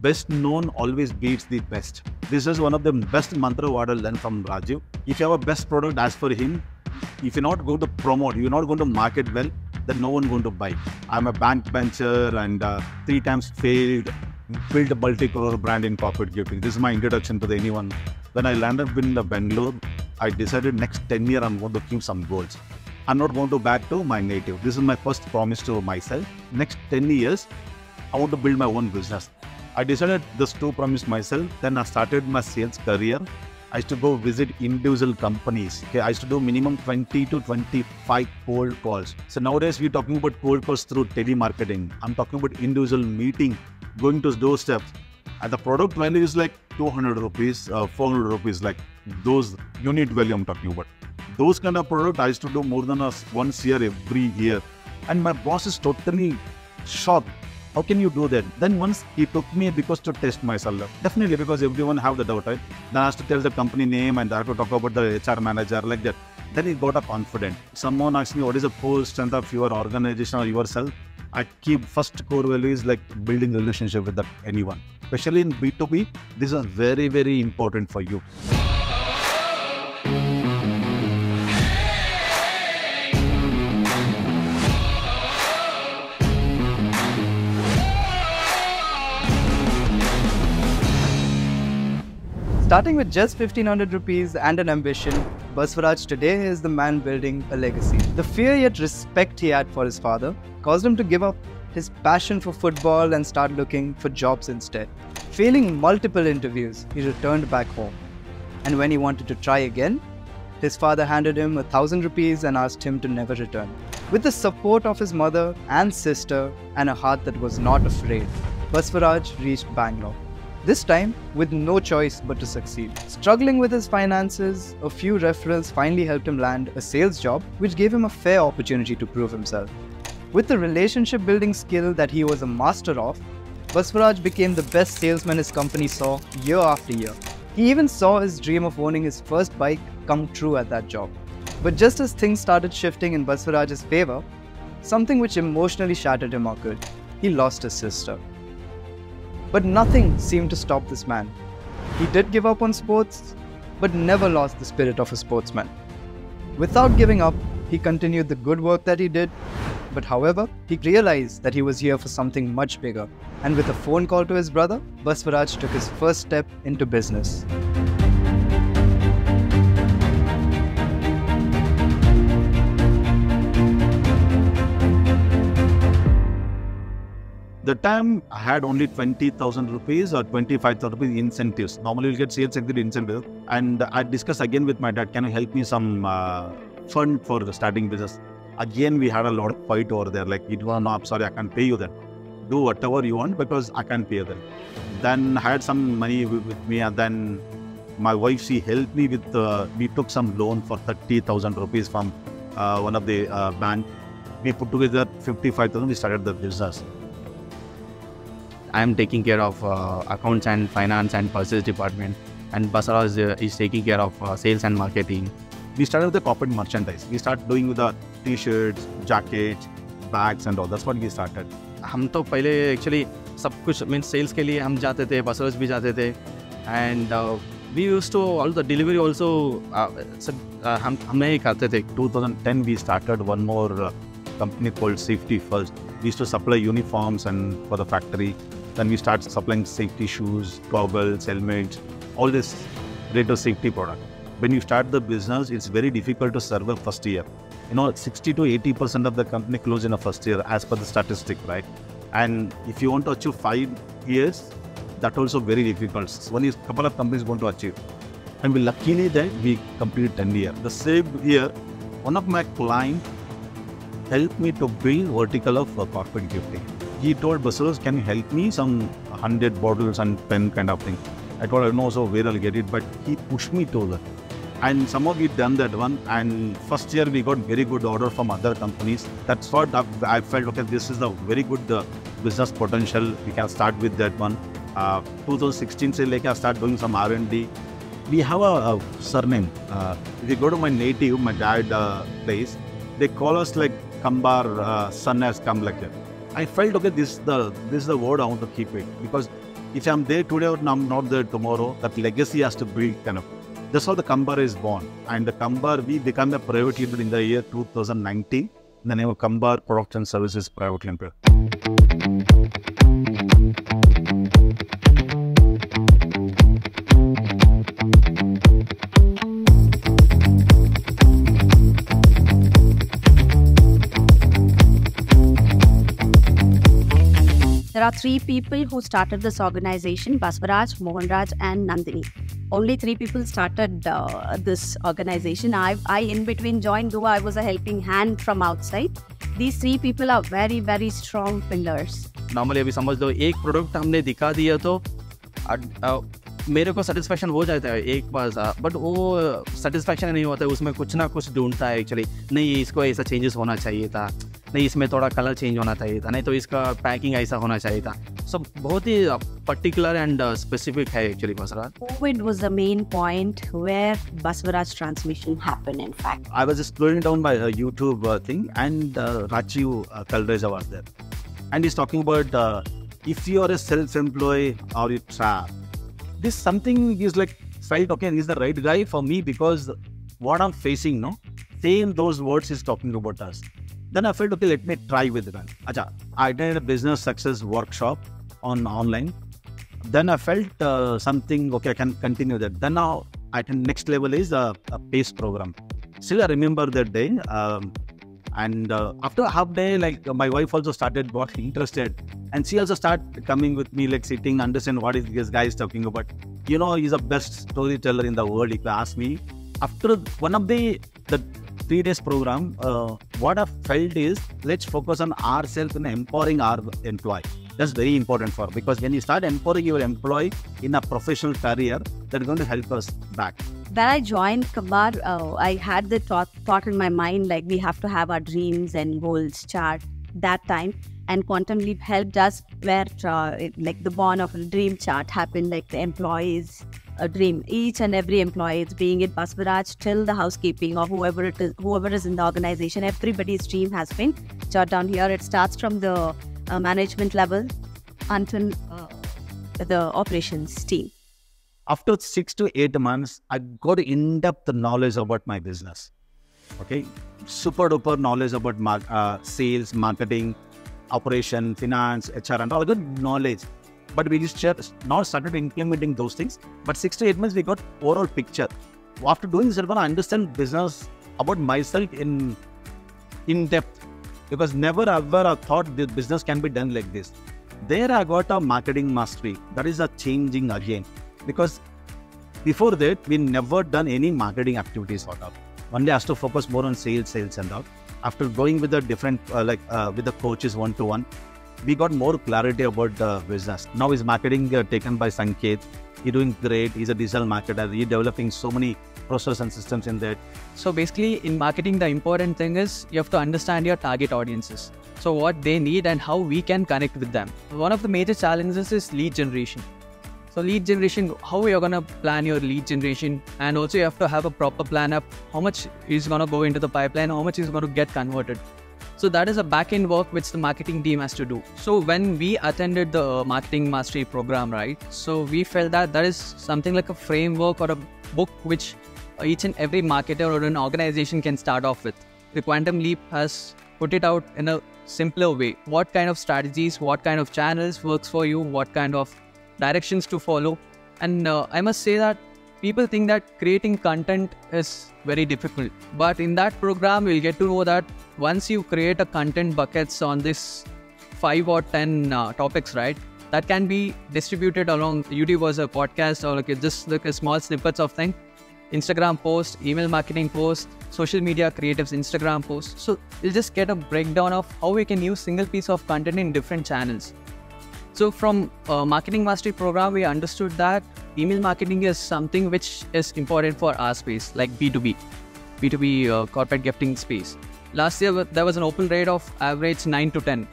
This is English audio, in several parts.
best known always beats the best. This is one of the best mantra what I learned from Rajiv. If you have a best product as for him, if you're not going to promote, you're not going to market well, then no one going to buy. I'm a bank venture and 3 times failed, built a multi-crore brand in corporate gifting. This is my introduction to anyone. When I landed in Bangalore, I decided next 10 years I'm going to keep some goals. I'm not going to back to my native. This is my first promise to myself. Next 10 years, I want to build my own business. I decided this to promise myself. Then I started my sales career. I used to go visit individual companies. Okay, I used to do minimum 20 to 25 cold calls. So nowadays we're talking about cold calls through telemarketing. I'm talking about individual meeting, going to doorsteps. And the product value is like 200 rupees, 400 rupees, like those unit value I'm talking about. Those kind of product I used to do more than once year every year. And my boss is totally shocked. How can you do that? Then once he took me because to test myself. Definitely because everyone have the doubt, right? Then I have to tell the company name and I have to talk about the HR manager like that. Then he got a confident. Someone asked me what is the core strength of your organization or yourself. I keep first core value is like building relationship with anyone. Especially in B2B, this is very, very important for you. Starting with just 1500 rupees and an ambition, Baswaraj today is the man building a legacy. The fear yet respect he had for his father caused him to give up his passion for football and start looking for jobs instead. Failing multiple interviews, he returned back home. And when he wanted to try again, his father handed him 1000 rupees and asked him to never return. With the support of his mother and sister and a heart that was not afraid, Baswaraj reached Bangalore. This time, with no choice but to succeed. Struggling with his finances, a few referrals finally helped him land a sales job, which gave him a fair opportunity to prove himself. With the relationship building skill that he was a master of, Baswaraj became the best salesman his company saw year after year. He even saw his dream of owning his first bike come true at that job. But just as things started shifting in Baswaraj's favor, something which emotionally shattered him occurred. He lost his sister. But nothing seemed to stop this man. He did give up on sports, but never lost the spirit of a sportsman. Without giving up, he continued the good work that he did. But however, he realized that he was here for something much bigger. And with a phone call to his brother, Baswaraj took his first step into business. The time I had only 20,000 rupees or 25,000 rupees incentives. Normally you'll get sales executive incentive. And I discussed again with my dad, can you help me some fund for the starting business? Again, we had a lot of fight over there. Like, no, I'm sorry, I can't pay you that. Do whatever you want because I can't pay that. Then I had some money with me and then my wife, she helped me with, we took some loan for 30,000 rupees from one of the bank. We put together 55,000, we started the business. I am taking care of accounts and finance and purchase department, and Baswaraj is taking care of sales and marketing. We started with the corporate merchandise. We started doing with the t-shirts, jackets, bags and all. That's what we started. हम तो पहले actually सब कुछ mean sales के लिए हम जाते थे, Baswaraj भी जाते थे, and we used to all the delivery also हम नहीं करते थे. 2010 we started one more company called Safety First. We used to supply uniforms and for the factory. Then we started supplying safety shoes, goggles, helmets, all this related safety product. When you start the business, it's very difficult to survive first year. 60 to 80% of the company close in a first year as per the statistic, right? And if you want to achieve 5 years, that also very difficult. One is couple of companies want to achieve. And we luckily that we completed 10 years. The same year, one of my clients helped me to build vertical of corporate gifting. He told Baswaraj, can you help me some 100 bottles and pen kind of thing. I told him, no, so where I'll get it, but he pushed me to that. And somehow we done that one. And first year we got very good order from other companies. That's what I felt, okay, this is a very good business potential. We can start with that one. 2016 se I start doing some R&D. We have a surname. If you go to my native, my dad place, they call us like Kambar, son has come like that. I felt, okay, this is the word I want to keep it, because If I'm there today or I'm not there tomorrow, that legacy has to be kind of. That's how the Kambar is born. And the Kambar, we become a private limited in the year 2019. In the name of Kambar Products and Services Private Limited. There are three people who started this organization: Basvaraj, Mohanraj, and Nandini. Only three people started this organization. I in between joined, though I was a helping hand from outside. These three people are very, very strong pillars. Normally, अभी समझ लो एक product हमने दिखा दिया तो मेरे को satisfaction हो जाता है एक बार, बट वो सेटिस्फैक्शन नहीं होता है, उसमें कुछ ना कुछ ढूंढता है एक्चुअली। नहीं, इसको ऐसा चेंजेस होना चाहिए था, नहीं इसमें थोड़ा कलर चेंज होना चाहिए था, नहीं तो इसका पैकिंग ऐसा होना चाहिए था। सो बहुत ही पर्टिकुलर एंड स्पेसिफिक है actually Basavaraj. COVID was the main point where Basvaraj transmission happened, in fact. I was just scrolling down my YouTube thing, and Rajiv Talreja was there. And he's talking about if you are a self-employed or you trap, this something is like felt okay, he's the right guy for me because what I'm facing, no, same those words he's talking about us. Then I felt okay, let me try with that. Acha, I did a business success workshop on online. Then I felt something okay, I can continue that. Then now I think next level is a PACE program. Still I remember that day. And after a half day, like my wife also started got interested, and she also started coming with me, like sitting, understand what is this guy is talking about. You know, he's the best storyteller in the world, if you ask me. After one of the 3 days program, what I felt is let's focus on ourselves and empowering our employee. That's very important for, because when you start empowering your employee in a professional career, that's going to help us back. When I joined Kambar, I had the thought in my mind, like we have to have our dreams and goals chart that time. And Quantum Leap helped us where like the born of a dream chart happened, like the employees' dream. Each and every employee, it's being it Basvaraj till the housekeeping or whoever it is, whoever is in the organization, everybody's dream has been jotted down here. It starts from the management level until the operations team. After 6 to 8 months, I got in-depth knowledge about my business. Okay, super duper knowledge about sales, marketing, operation, finance, HR, and all good knowledge. But we just now started implementing those things. But 6 to 8 months, we got overall picture. After doing this, I understand business about myself in depth, because never ever I thought this business can be done like this. There I got a marketing mastery. That is a changing again. Because before that, we never done any marketing activities sort of. One day I has to focus more on sales and all. After going with the different, with the coaches one-to-one, we got more clarity about the business. Now his marketing taken by Sanket. He's doing great. He's a digital marketer. He's developing so many processes and systems in that. So basically in marketing, the important thing is you have to understand your target audiences. So what they need and how we can connect with them. One of the major challenges is lead generation. So lead generation, how you're going to plan your lead generation, and also you have to have a proper plan up how much is going to go into the pipeline, how much is going to get converted. So that is a back-end work which the marketing team has to do. So when we attended the marketing mastery program, right, so we felt that that is something like a framework or a book which each and every marketer or an organization can start off with. The Quantum Leap has put it out in a simpler way. What kind of strategies, what kind of channels works for you, what kind of directions to follow. And I must say that people think that creating content is very difficult. But in that program, you'll get to know that once you create a content buckets on this 5 or 10 topics, right, that can be distributed along YouTube as a podcast or like just like a small snippets of thing. Instagram post, email marketing post, social media creatives, Instagram post. So you'll just get a breakdown of how we can use single piece of content in different channels. So from marketing mastery program, we understood that email marketing is something which is important for our space, like B2B corporate gifting space. Last year, there was an open rate of average 9 to 10.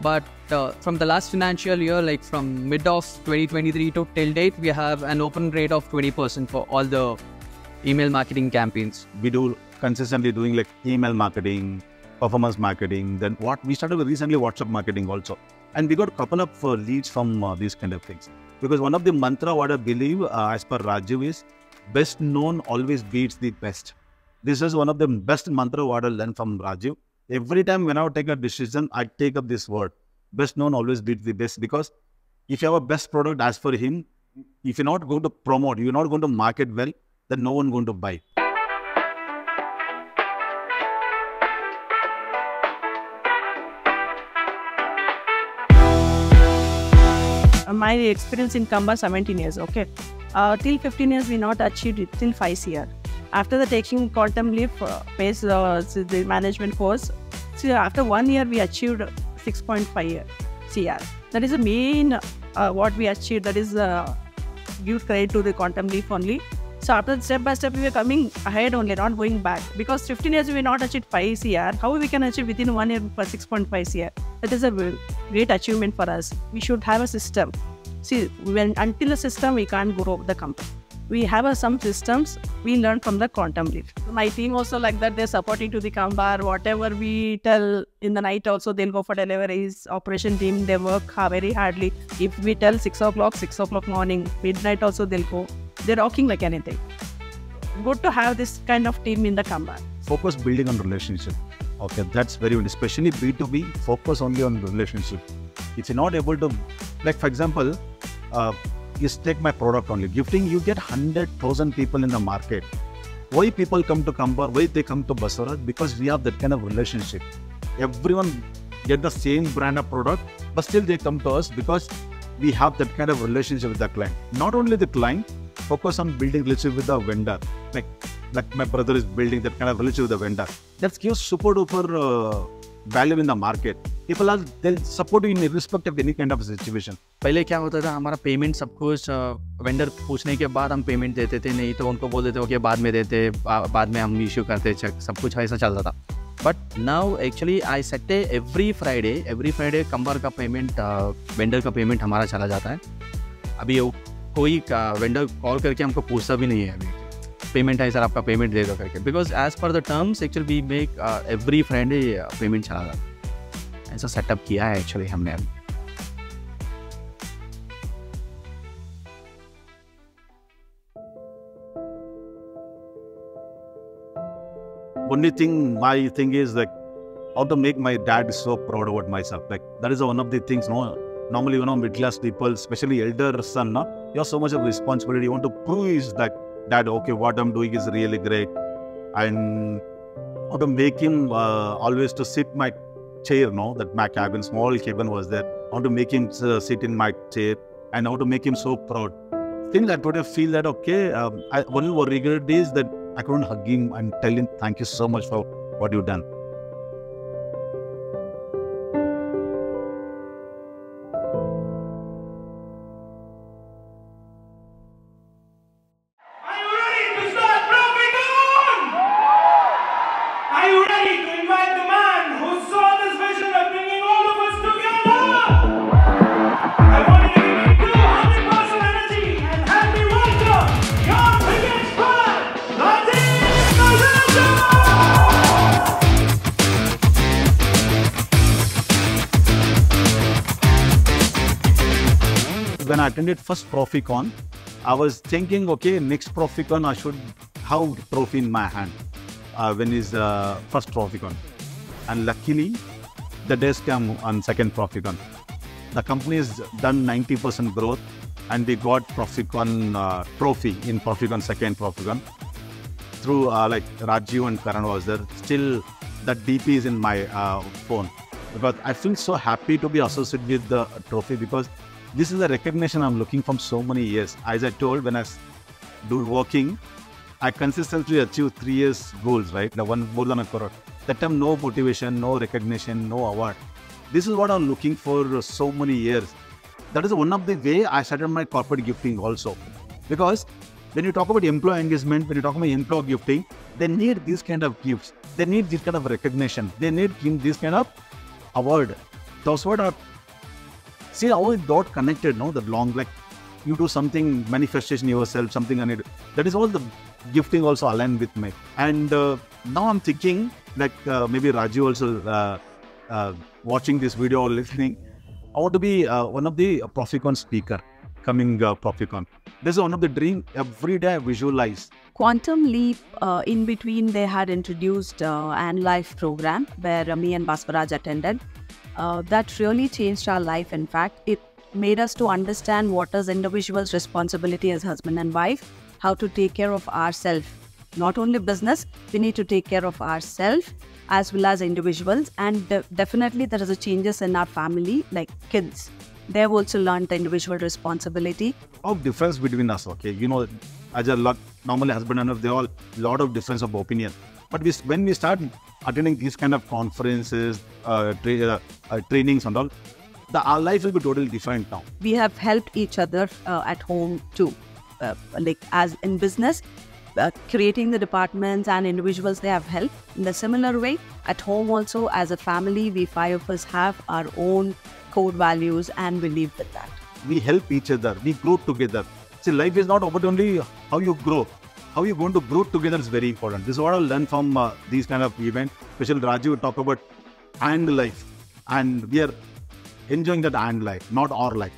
But from the last financial year, like from mid of 2023 to till date, we have an open rate of 20% for all the email marketing campaigns. We do consistently doing like email marketing, performance marketing. Then what we started with recently WhatsApp marketing also. And we got a couple of leads from these kind of things. Because one of the mantra what I believe as per Rajiv is best known always beats the best. This is one of the best mantra what I learned from Rajiv. Every time when I take a decision, I take up this word. Best known always beats the best, because if you have a best product as for him, if you're not going to promote, you're not going to market well, then no one going to buy. My experience in Kambar 17 years, okay. Till 15 years we not achieved it, till 5 years. After the taking quantum leap, phase the management course, so after 1 year we achieved 6.5 CR. That is the main what we achieved. That is give credit to the quantum leap only. So after step by step we were coming ahead only, not going back. Because 15 years we not achieved 5 CR. How we can achieve within 1 year for 6.5 CR? That is a great achievement for us. We should have a system. See, until a system we can't grow the company. We have some systems we learn from the quantum leap. My team also like that, they're supporting to the Kambar. Whatever we tell in the night also, they'll go for deliveries. Operation team, they work very hardly. If we tell 6 o'clock morning, midnight also they'll go. They're rocking like anything. Good to have this kind of team in the Kambar. Focus building on relationship. Okay, that's very good. Especially B2B, focus only on relationship. If you're not able to, like for example, just take my product only. Gifting, you get 100,000 people in the market. Why people come to Kambar? Why they come to Baswaraj? Because we have that kind of relationship. Everyone get the same brand of product, but still they come to us because we have that kind of relationship with the client. Not only the client, focus on building relationship with the vendor. Like my brother is building that kind of relationship with the vendor. That gives super duper value in the market. People they'll support you in irrespective of any kind of situation. पहले क्या होता था, हमारा payment सब कुछ vendor पूछने के बाद हम पेमेंट देते थे, नहीं तो उनको बोल देते ओके बाद में देते, बाद में हम इश्यू करते चेक, सब कुछ ऐसा चलता था. But now actually I set every Friday कंबर का पेमेंट, वेंडर का पेमेंट हमारा चला जाता है. अभी कोई वेंडर कॉल करके हमको पूछता भी नहीं है अभी पेमेंट है सर आपका पेमेंट दे दो करके, because as per the terms actually we make every Friday payment चला जाता है. ऐसा सेटअप किया है एक्चुअली हमने अभी. Only thing, my thing is like how to make my dad so proud about myself. Like that is one of the things. No, normally middle class people, especially elder son, no, you have so much of responsibility. You want to prove is that dad, okay, what I'm doing is really great, and how to make him always to sit my chair. No, that my cabin, small cabin was there. How to make him sit in my chair, and how to make him so proud. Still, that would feel that okay. One regret is that I couldn't hug him and tell him thank you so much for what you've done. Are you ready to start moving on? Are you ready to invite the man who saw this vision of bringing all of us together? I want you to give me 200% energy and help me welcome your biggest fan, Rajiv Talreja! When I attended first ProfiCon, I was thinking, okay, next ProfiCon I should have trophy in my hand when is first ProfiCon. And luckily, the days came on second ProfiCon. The company has done 90% growth, and we got ProfiCon trophy in ProfiCon, second ProfiCon. Through like Rajiv and Karan was there. Still, that DP is in my phone, because I feel so happy to be associated with the trophy, because this is the recognition I'm looking from so many years. As I told, when I do working, I consistently achieve 3 years goals, right? The one more than a crore. That time, no motivation, no recognition, no award. This is what I'm looking for so many years. That is one of the way I started my corporate gifting also. Because when you talk about employee engagement, when you talk about employee gifting, they need these kind of gifts. They need this kind of recognition. They need this kind of award. That's what are. See how it got connected, no? The long, like you do something, manifestation yourself, something, and that is all the gifting also aligned with me. And now I'm thinking, like maybe Rajiv also watching this video or listening, I want to be one of the ProfiCon speaker. coming Proficon. This is one of the dream every day I visualize. Quantum Leap, in between they had introduced an life program where me and Baswaraj attended. That really changed our life. In fact, it made us to understand what is individual's responsibility as husband and wife, how to take care of ourselves. Not only business, we need to take care of ourselves as well as individuals. And definitely there is a changes in our family, like kids. They've also learned the individual responsibility. Of difference between us, okay? You know, as a lot, normally husband and wife, they all lot of difference of opinion. But when we start attending these kind of conferences, trainings and all, our life will be totally different now. We have helped each other at home too. Like as in business, creating the departments and individuals, they have helped. In a similar way, at home also, as a family, we 5 of us have our own core values and we live with that. We help each other, we grow together. See, life is not about only how you grow. How you're going to grow together is very important. This is what I learned from these kind of events. Especially Rajiv talk about and life. And we are enjoying that and life, not our life.